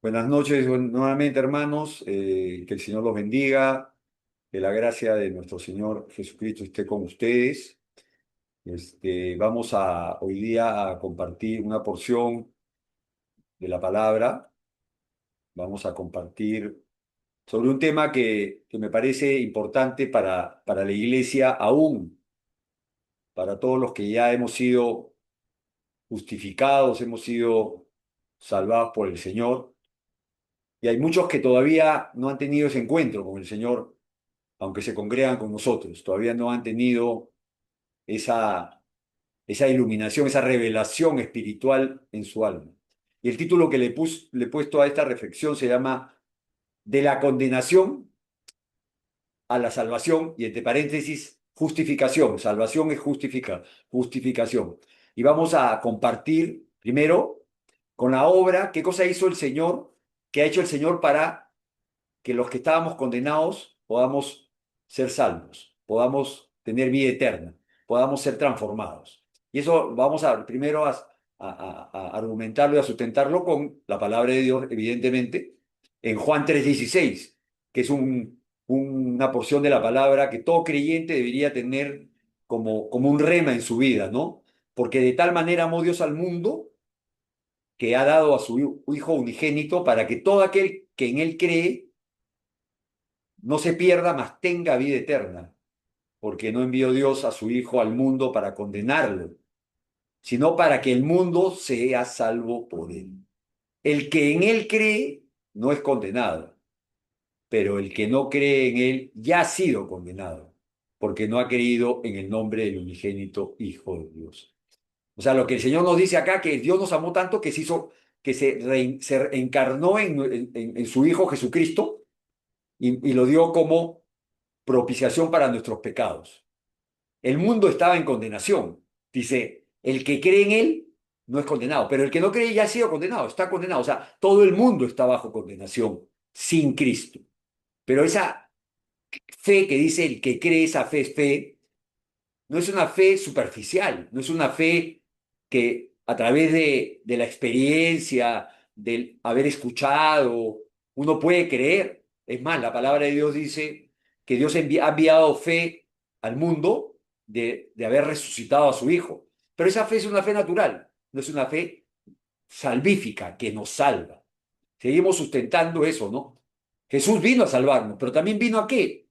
Buenas noches nuevamente, hermanos. Que el Señor los bendiga, que la gracia de nuestro Señor Jesucristo esté con ustedes. Vamos hoy día a compartir una porción de la palabra. Vamos a compartir sobre un tema que me parece importante para la iglesia, aún para todos los que ya hemos sido justificados, hemos sido salvados por el Señor. Y hay muchos que todavía no han tenido ese encuentro con el Señor, aunque se congregan con nosotros, todavía no han tenido esa, esa iluminación, esa revelación espiritual en su alma. Y el título que le he puesto a esta reflexión se llama De la condenación a la salvación, y entre paréntesis, justificación. Salvación es justificación. Y vamos a compartir primero con la obra, qué cosa hizo el Señor, qué ha hecho el Señor para que los que estábamos condenados podamos ser salvos, podamos tener vida eterna, podamos ser transformados. Y eso vamos a primero a argumentarlo y a sustentarlo con la palabra de Dios, evidentemente, en Juan 3:16, que es una porción de la palabra que todo creyente debería tener como un rema en su vida, ¿no? Porque de tal manera amó Dios al mundo que ha dado a su Hijo unigénito para que todo aquel que en Él cree no se pierda, mas tenga vida eterna, porque no envió Dios a su Hijo al mundo para condenarlo, sino para que el mundo sea salvo por él. El que en él cree no es condenado, pero el que no cree en él ya ha sido condenado, porque no ha creído en el nombre del unigénito Hijo de Dios. O sea, lo que el Señor nos dice acá, que Dios nos amó tanto que se encarnó en su Hijo Jesucristo y lo dio como propiciación para nuestros pecados. El mundo estaba en condenación. Dice, el que cree en él no es condenado, pero el que no cree ya ha sido condenado, está condenado. O sea, todo el mundo está bajo condenación sin Cristo. Pero esa fe que dice el que cree, esa fe es fe, no es una fe superficial, no es una fe que a través de la experiencia, del haber escuchado, uno puede creer. Es más, la palabra de Dios dice que Dios ha enviado fe al mundo de haber resucitado a su Hijo. Pero esa fe es una fe natural, no es una fe salvífica que nos salva. Seguimos sustentando eso, ¿no? Jesús vino a salvarnos, pero también vino a qué?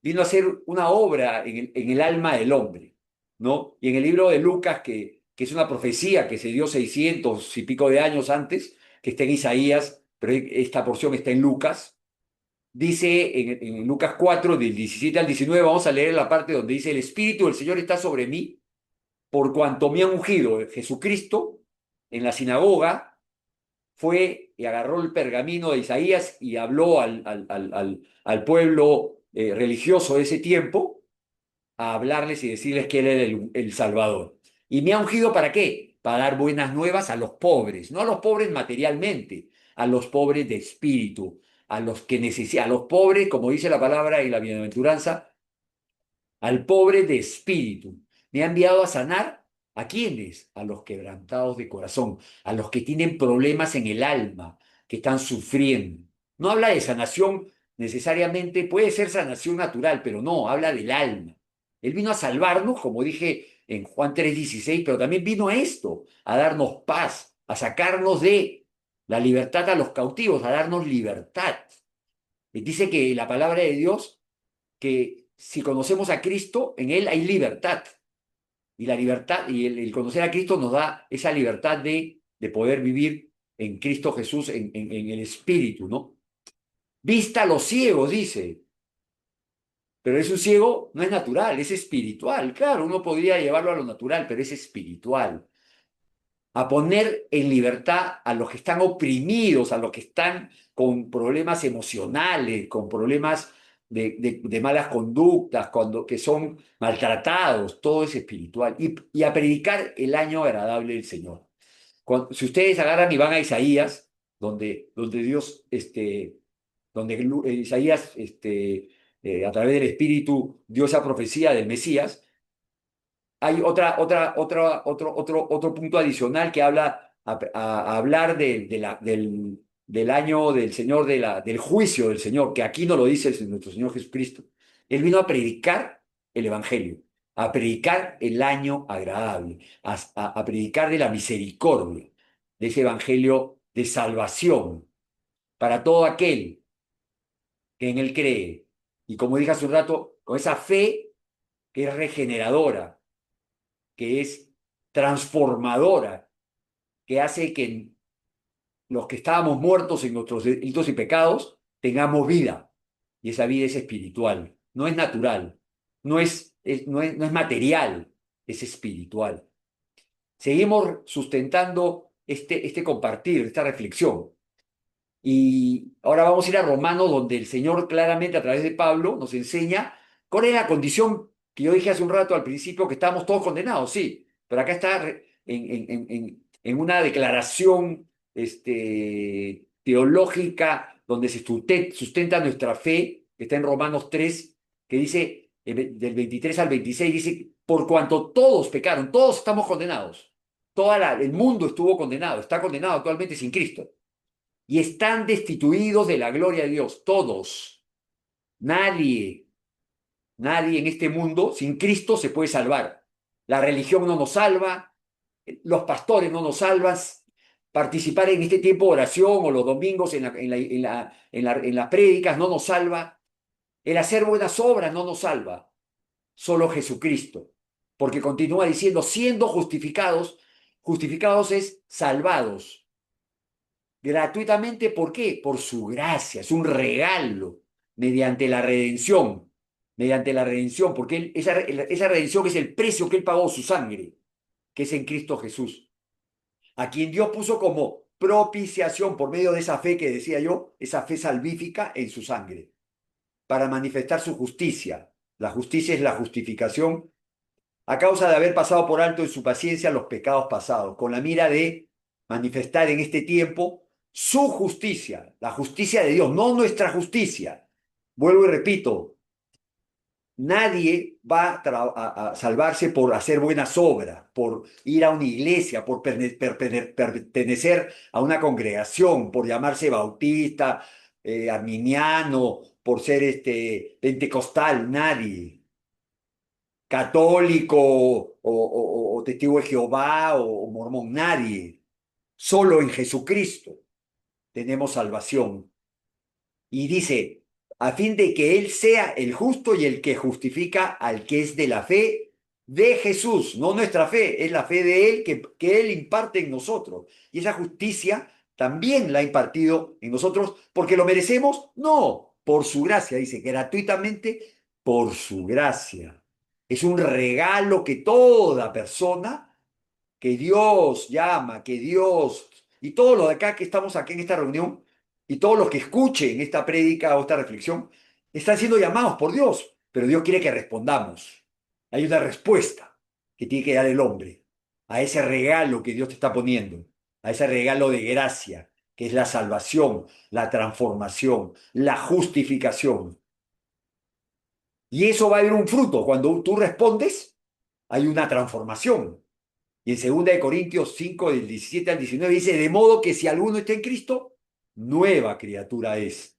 Vino a hacer una obra en el alma del hombre, ¿no? Y en el libro de Lucas, que es una profecía que se dio 600 y pico de años antes, que está en Isaías, pero esta porción está en Lucas, dice en Lucas 4, del 17 al 19, vamos a leer la parte donde dice, el Espíritu del Señor está sobre mí, por cuanto me ha ungido Jesucristo en la sinagoga, fue y agarró el pergamino de Isaías y habló al pueblo religioso de ese tiempo a hablarles y decirles que él era el Salvador. ¿Y me ha ungido para qué? Para dar buenas nuevas a los pobres, no a los pobres materialmente, a los pobres de espíritu, a los que necesitan, a los pobres, como dice la palabra y la bienaventuranza, al pobre de espíritu. Me ha enviado a sanar ¿a quiénes? A los quebrantados de corazón, a los que tienen problemas en el alma, que están sufriendo. No habla de sanación necesariamente, puede ser sanación natural, pero no, habla del alma. Él vino a salvarnos, como dije en Juan 3:16, pero también vino a esto, a darnos paz, a sacarnos de la libertad a los cautivos, a darnos libertad. Y dice que la palabra de Dios que si conocemos a Cristo, en Él hay libertad. Y la libertad, y el conocer a Cristo nos da esa libertad de poder vivir en Cristo Jesús, en el Espíritu, ¿no? Vista a los ciegos, dice. Pero es un ciego, no es natural, es espiritual. Claro, uno podría llevarlo a lo natural, pero es espiritual. A poner en libertad a los que están oprimidos, a los que están con problemas emocionales, con problemas de malas conductas, que son maltratados, todo es espiritual. Y a predicar el año agradable del Señor. Si ustedes agarran y van a Isaías, donde Dios, donde Isaías, a través del Espíritu, dio esa profecía del Mesías, hay otro punto adicional que habla a hablar del año del Señor, del juicio del Señor, que aquí no lo dice nuestro Señor Jesucristo. Él vino a predicar el Evangelio, a predicar el año agradable, a predicar de la misericordia, de ese Evangelio de salvación para todo aquel que en Él cree. Y como dije hace un rato, con esa fe que es regeneradora, que es transformadora, que hace que los que estábamos muertos en nuestros delitos y pecados tengamos vida. Y esa vida es espiritual, no es natural, no es material, es espiritual. Seguimos sustentando este compartir, esta reflexión. Y ahora vamos a ir a Romanos, donde el Señor claramente a través de Pablo nos enseña cuál es la condición que yo dije hace un rato al principio, que estábamos todos condenados, sí, pero acá está en una declaración teológica donde se sustenta nuestra fe, que está en Romanos 3, que dice, del 23 al 26, dice, por cuanto todos pecaron, todos estamos condenados, el mundo estuvo condenado, está condenado actualmente sin Cristo y están destituidos de la gloria de Dios, todos. Nadie, nadie en este mundo sin Cristo se puede salvar. La religión no nos salva, los pastores no nos salvan, participar en este tiempo de oración o los domingos en las prédicas no nos salva, el hacer buenas obras no nos salva, solo Jesucristo. Porque continúa diciendo, siendo justificados, justificados es salvados gratuitamente. ¿Por qué? Por su gracia, es un regalo mediante la redención, porque esa redención es el precio que Él pagó, su sangre, que es en Cristo Jesús, a quien Dios puso como propiciación por medio de esa fe que decía yo, esa fe salvífica en su sangre, para manifestar su justicia. La justicia es la justificación a causa de haber pasado por alto en su paciencia los pecados pasados, con la mira de manifestar en este tiempo su justicia, la justicia de Dios, no nuestra justicia. Vuelvo y repito, nadie va a salvarse por hacer buenas obras, por ir a una iglesia, por pertenecer a una congregación, por llamarse bautista, arminiano, por ser pentecostal, nadie católico o testigo de Jehová o mormón, nadie. Solo en Jesucristo tenemos salvación. Y dice, a fin de que Él sea el justo y el que justifica al que es de la fe de Jesús, no nuestra fe, es la fe de Él que Él imparte en nosotros. Y esa justicia también la ha impartido en nosotros porque lo merecemos, no, por su gracia, dice, gratuitamente por su gracia. Es un regalo que toda persona que Dios llama, que Dios, y todos los de acá que estamos aquí en esta reunión, y todos los que escuchen esta prédica o esta reflexión, están siendo llamados por Dios, pero Dios quiere que respondamos. Hay una respuesta que tiene que dar el hombre a ese regalo que Dios te está poniendo, a ese regalo de gracia, que es la salvación, la transformación, la justificación. Y eso va a haber un fruto. Cuando tú respondes, hay una transformación. Y en 2 Corintios 5 del 17 al 19 dice, de modo que si alguno está en Cristo, nueva criatura es.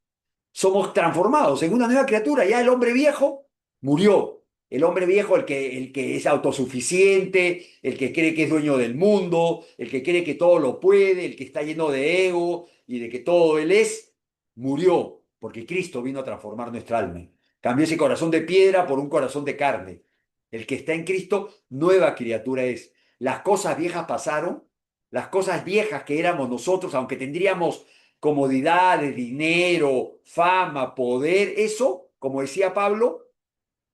Somos transformados en una nueva criatura. Ya el hombre viejo murió. El hombre viejo, el que es autosuficiente, el que cree que es dueño del mundo, el que cree que todo lo puede, el que está lleno de ego y de que todo él es, murió, porque Cristo vino a transformar nuestra alma. Cambió ese corazón de piedra por un corazón de carne. El que está en Cristo, nueva criatura es. Las cosas viejas pasaron, las cosas viejas que éramos nosotros, aunque tendríamos comodidades, dinero, fama, poder, eso, como decía Pablo,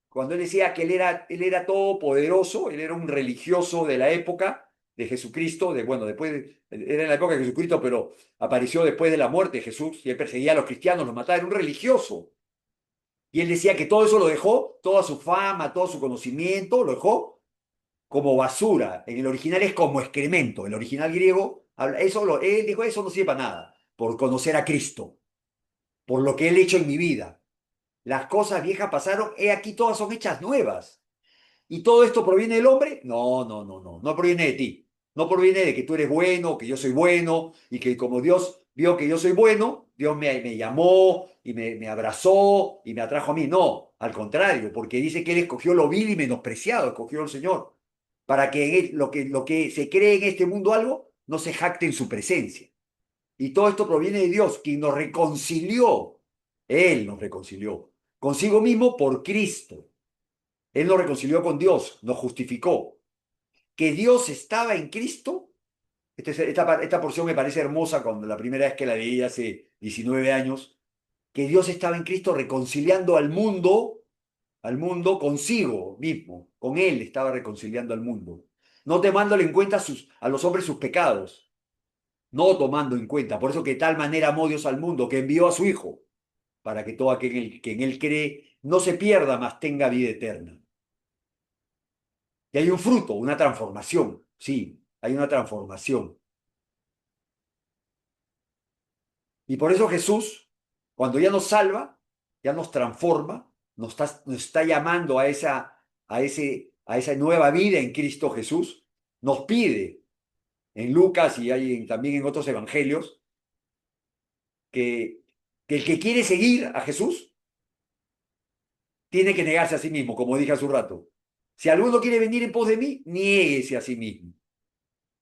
cuando él decía que él era todopoderoso, él era un religioso de la época de Jesucristo, bueno, era en la época de Jesucristo, pero apareció después de la muerte de Jesús, y él perseguía a los cristianos, los mataba, era un religioso. Y él decía que todo eso lo dejó, toda su fama, todo su conocimiento, lo dejó como basura. En el original es como excremento. El original griego, él dijo, eso no sirve para nada, por conocer a Cristo, por lo que Él ha hecho en mi vida. Las cosas viejas pasaron, he aquí todas son hechas nuevas. ¿Y todo esto proviene del hombre? No, no, no, no, no proviene de ti. No proviene de que tú eres bueno, que yo soy bueno, y que como Dios vio que yo soy bueno, Dios me llamó y me abrazó y me atrajo a mí. No, al contrario, porque dice que Él escogió lo vil y menospreciado, escogió el Señor, para que, lo que se cree en este mundo algo no se jacte en su presencia. Y todo esto proviene de Dios, quien nos reconcilió. Él nos reconcilió consigo mismo por Cristo. Él nos reconcilió con Dios, nos justificó. Que Dios estaba en Cristo. Esta porción me parece hermosa cuando la primera vez que la leí hace 19 años. Que Dios estaba en Cristo reconciliando al mundo consigo mismo. Con Él estaba reconciliando al mundo. No tomándole en cuenta a los hombres sus pecados. No tomando en cuenta. Por eso que de tal manera amó Dios al mundo que envió a su Hijo, para que todo aquel que en Él cree no se pierda, mas tenga vida eterna. Y hay un fruto, una transformación. Sí, hay una transformación. Y por eso Jesús, cuando ya nos salva, ya nos transforma, nos está llamando a esa nueva vida en Cristo Jesús, nos pide en Lucas y también en otros evangelios que, que el que quiere seguir a Jesús tiene que negarse a sí mismo, como dije hace un rato. Si alguno quiere venir en pos de mí, niéguese a sí mismo.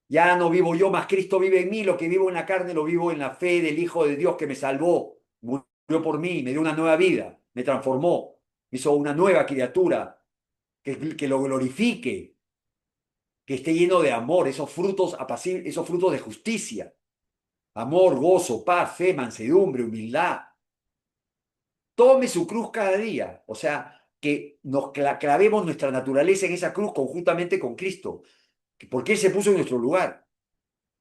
Ya no vivo yo, mas Cristo vive en mí. Lo que vivo en la carne lo vivo en la fe del Hijo de Dios que me salvó, murió por mí, me dio una nueva vida, me transformó, me hizo una nueva criatura, que lo glorifique, que esté lleno de amor, esos frutos de justicia, amor, gozo, paz, fe, mansedumbre, humildad. Tome su cruz cada día, o sea, que nos clavemos nuestra naturaleza en esa cruz conjuntamente con Cristo, porque Él se puso en nuestro lugar.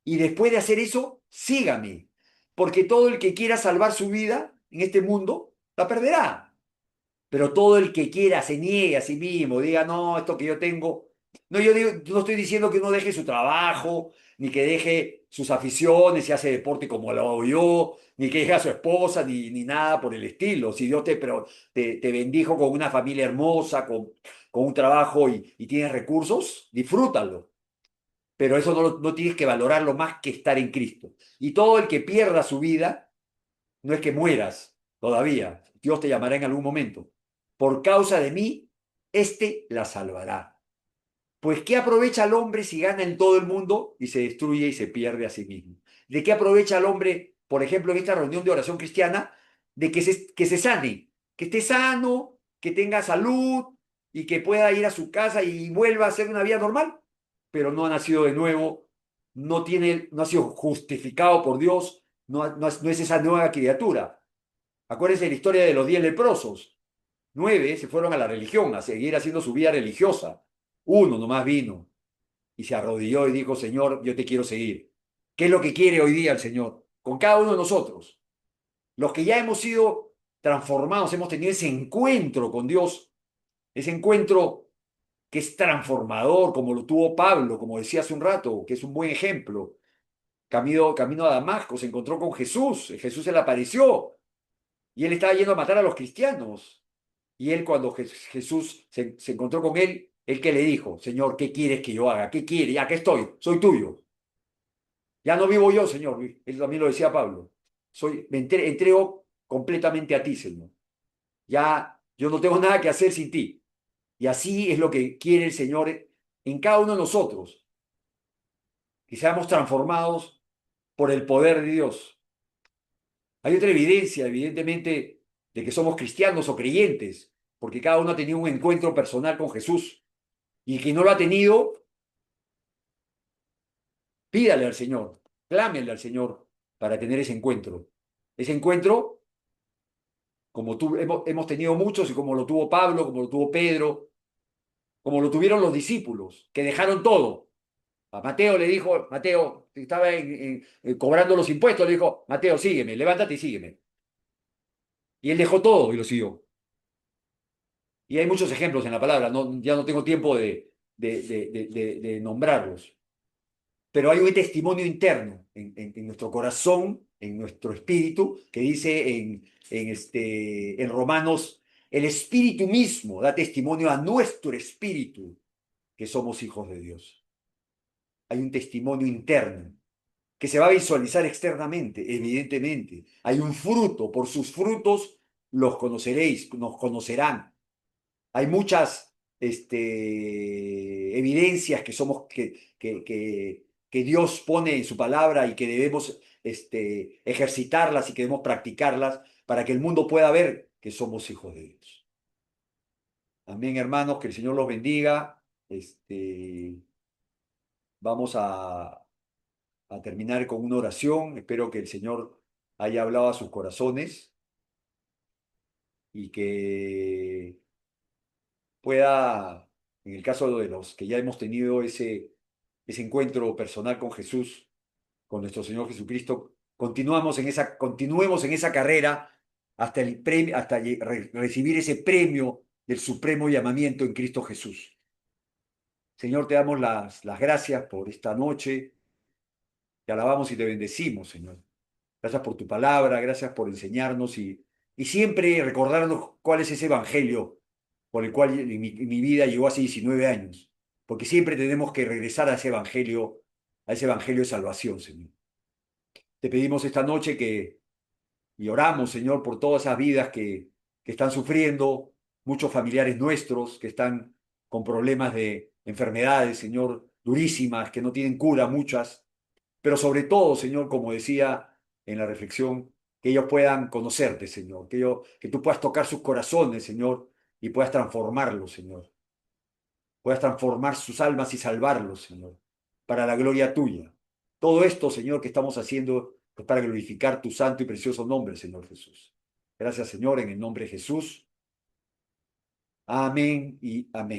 Y después de hacer eso, sígame. Porque todo el que quiera salvar su vida en este mundo, la perderá. Pero todo el que quiera se niegue a sí mismo, diga, no, esto que yo tengo. No, yo no estoy diciendo que uno deje su trabajo, ni que deje sus aficiones y hace deporte como lo hago yo, ni que deje a su esposa, ni nada por el estilo. Si Dios te bendijo con una familia hermosa, con un trabajo y tienes recursos, disfrútalo, pero eso no tienes que valorarlo más que estar en Cristo. Y todo el que pierda su vida, no es que mueras todavía, Dios te llamará en algún momento. Por causa de mí, éste la salvará. Pues ¿qué aprovecha el hombre si gana en todo el mundo y se destruye y se pierde a sí mismo? ¿De qué aprovecha el hombre, por ejemplo, en esta reunión de oración cristiana, de que se sane, que esté sano, que tenga salud y que pueda ir a su casa y vuelva a hacer una vida normal? Pero no ha nacido de nuevo, no ha sido justificado por Dios, no es esa nueva criatura. Acuérdense de la historia de los 10 leprosos. 9 se fueron a la religión, a seguir haciendo su vida religiosa. Uno nomás vino y se arrodilló y dijo, Señor, yo te quiero seguir. ¿Qué es lo que quiere hoy día el Señor? Con cada uno de nosotros. Los que ya hemos sido transformados, hemos tenido ese encuentro con Dios, ese encuentro que es transformador, como lo tuvo Pablo, como decía hace un rato, que es un buen ejemplo. Camino a Damasco, se encontró con Jesús, Jesús se le apareció y él estaba yendo a matar a los cristianos. Y él cuando Jesús se encontró con él que le dijo, Señor, ¿qué quieres que yo haga? ¿Qué quiere? Ya que estoy, soy tuyo. Ya no vivo yo, Señor. Él también lo decía Pablo. Entrego completamente a ti, Señor. Ya yo no tengo nada que hacer sin ti. Y así es lo que quiere el Señor en cada uno de nosotros, que seamos transformados por el poder de Dios. Hay otra evidencia, evidentemente, de que somos cristianos o creyentes, porque cada uno ha tenido un encuentro personal con Jesús. Y quien no lo ha tenido, pídale al Señor, clámele al Señor para tener ese encuentro. Ese encuentro, hemos tenido muchos, y como lo tuvo Pablo, como lo tuvo Pedro, como lo tuvieron los discípulos, que dejaron todo. A Mateo le dijo, Mateo, que estaba cobrando los impuestos, le dijo, Mateo, sígueme, levántate y sígueme. Y él dejó todo y lo siguió. Y hay muchos ejemplos en la palabra, ya no tengo tiempo de nombrarlos. Pero hay un testimonio interno en nuestro corazón, en nuestro espíritu, que dice en Romanos, el espíritu mismo da testimonio a nuestro espíritu que somos hijos de Dios. Hay un testimonio interno que se va a visualizar externamente, evidentemente. Hay un fruto, por sus frutos los conoceréis, nos conocerán. Hay muchas evidencias que somos, que Dios pone en su palabra y que debemos ejercitarlas y que debemos practicarlas para que el mundo pueda ver que somos hijos de Dios. Amén, hermanos, que el Señor los bendiga. Vamos a terminar con una oración. Espero que el Señor haya hablado a sus corazones y que pueda, en el caso de los que ya hemos tenido ese encuentro personal con Jesús, con nuestro Señor Jesucristo, continuemos en esa carrera hasta el premio, hasta recibir ese premio del supremo llamamiento en Cristo Jesús. Señor, te damos las gracias por esta noche, te alabamos y te bendecimos, Señor. Gracias por tu palabra, gracias por enseñarnos y siempre recordarnos cuál es ese evangelio por el cual mi vida llegó hace 19 años. Porque siempre tenemos que regresar a ese evangelio de salvación, Señor. Te pedimos esta noche y oramos, Señor, por todas esas vidas que están sufriendo, muchos familiares nuestros que están con problemas de enfermedades, Señor, durísimas, que no tienen cura, muchas. Pero sobre todo, Señor, como decía en la reflexión, que ellos puedan conocerte, Señor, que tú puedas tocar sus corazones, Señor, y puedas transformarlos, Señor. Puedas transformar sus almas y salvarlos, Señor, para la gloria tuya. Todo esto, Señor, que estamos haciendo es para glorificar tu santo y precioso nombre, Señor Jesús. Gracias, Señor, en el nombre de Jesús. Amén y amén.